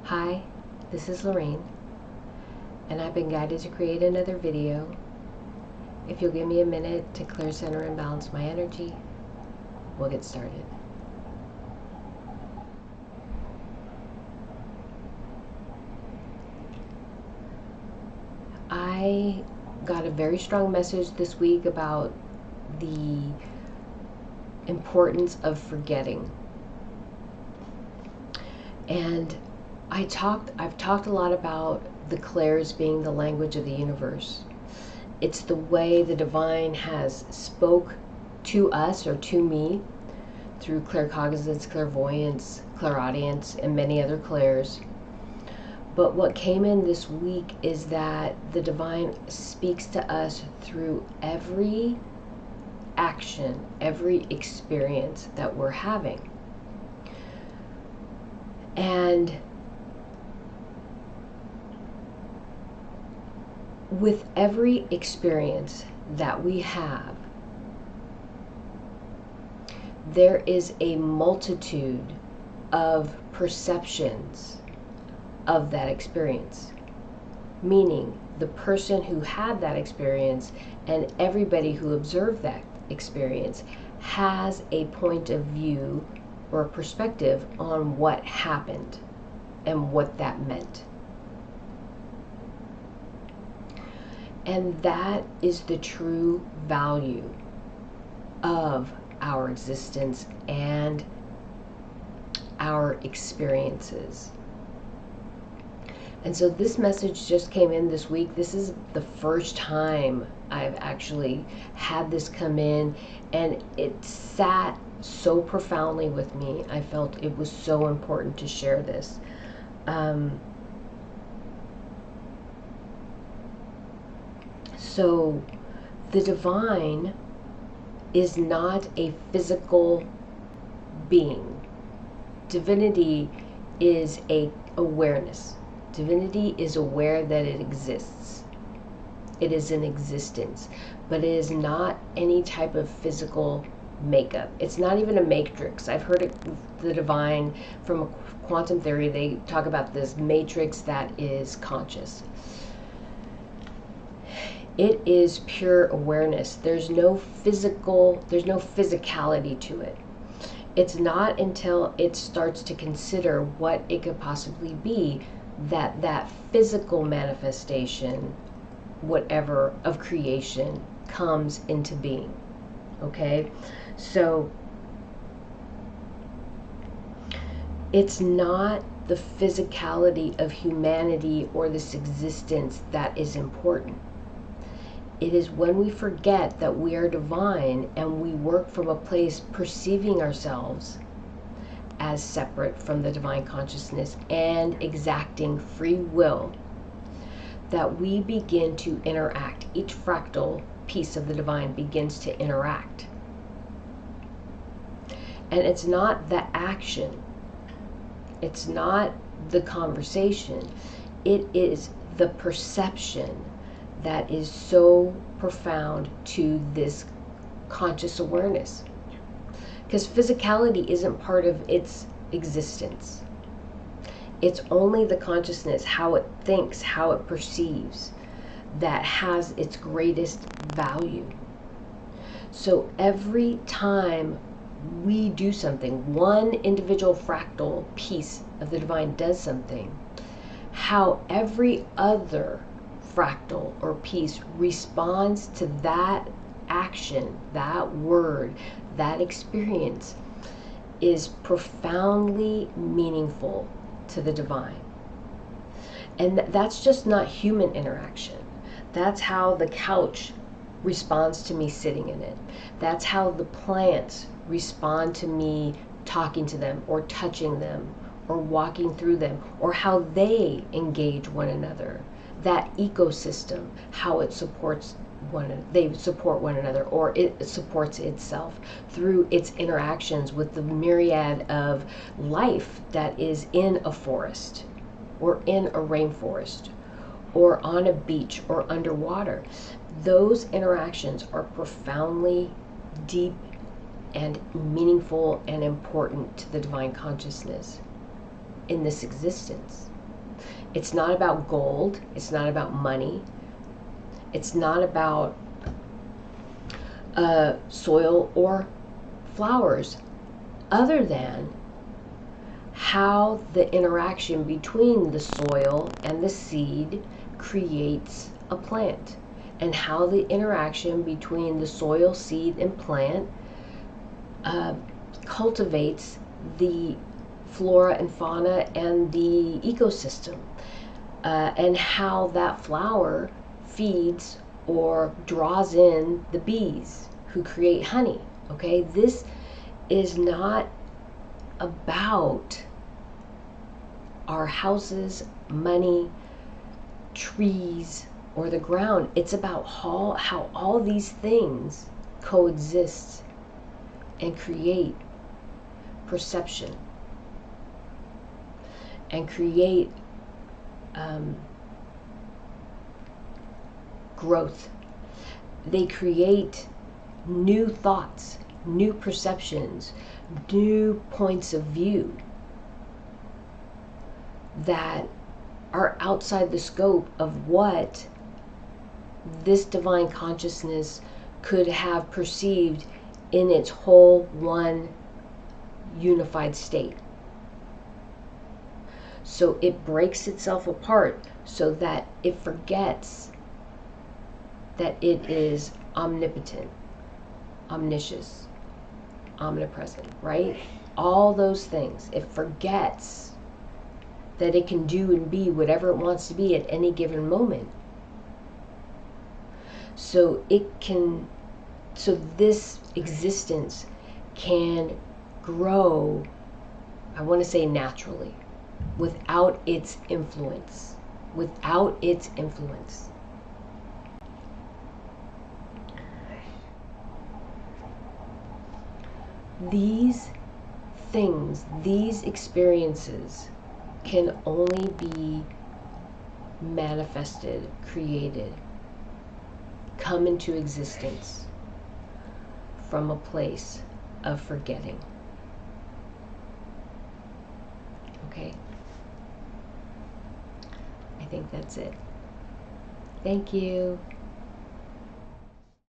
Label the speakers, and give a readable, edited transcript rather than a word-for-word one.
Speaker 1: Hi, this is Lorraine, and I've been guided to create another video. If you'll give me a minute to clear, center, and balance my energy, we'll get started. I got a very strong message this week about the importance of forgetting. And I've talked a lot about the clairs being the language of the universe. It's the way the divine has spoke to us, or to me, through claircognizance, clairvoyance, clairaudience, and many other clairs. But what came in this week is that the divine speaks to us through every action, every experience that we're having. And with every experience that we have, there is a multitude of perceptions of that experience. Meaning, the person who had that experience and everybody who observed that experience has a point of view or a perspective on what happened and what that meant. And that is the true value of our existence and our experiences. And so this message just came in this week. This is the first time I've actually had this come in, and it sat so profoundly with me. I felt it was so important to share this. So the divine is not a physical being. Divinity is a awareness. Divinity is aware that it exists. It is in existence, but it is not any type of physical makeup. It's not even a matrix. I've heard the divine from quantum theory. They talk about this matrix that is conscious. It is pure awareness. There's no physicality to it. It's not until it starts to consider what it could possibly be that physical manifestation, whatever, of creation comes into being. Okay? So it's not the physicality of humanity or this existence that is important. It is when we forget that we are divine and we work from a place perceiving ourselves as separate from the divine consciousness and exacting free will, that we begin to interact. Each fractal piece of the divine begins to interact. And it's not the action, it's not the conversation, it is the perception that is so profound to this conscious awareness. Because physicality isn't part of its existence. It's only the consciousness, how it thinks, how it perceives, that has its greatest value. So every time we do something, one individual fractal piece of the divine does something, how every other fractal or piece responds to that action, that word, that experience is profoundly meaningful to the divine. And that's just not human interaction. That's how the couch responds to me sitting in it. That's how the plants respond to me talking to them or touching them or walking through them, or how they engage one another. That ecosystem, how it supports they support one another, or it supports itself through its interactions with the myriad of life that is in a forest, or in a rainforest, or on a beach, or underwater. Those interactions are profoundly deep and meaningful and important to the divine consciousness in this existence. It's not about gold. It's not about money. It's not about soil or flowers, other than how the interaction between the soil and the seed creates a plant, and how the interaction between the soil, seed, and plant cultivates the flora and fauna and the ecosystem, and how that flower feeds or draws in the bees who create honey. Okay, this is not about our houses, money, trees, or the ground. It's about how all these things coexist and create perception and create growth. They create new thoughts, new perceptions, new points of view that are outside the scope of what this divine consciousness could have perceived in its whole one unified state. So it breaks itself apart so that it forgets that it is omnipotent, omniscious, omnipresent, right? All those things. It forgets that it can do and be whatever it wants to be at any given moment. So this existence can grow, I want to say naturally, without its influence. Without its influence. These things, these experiences can only be manifested, created, come into existence from a place of forgetting. Okay? I think that's it. Thank you.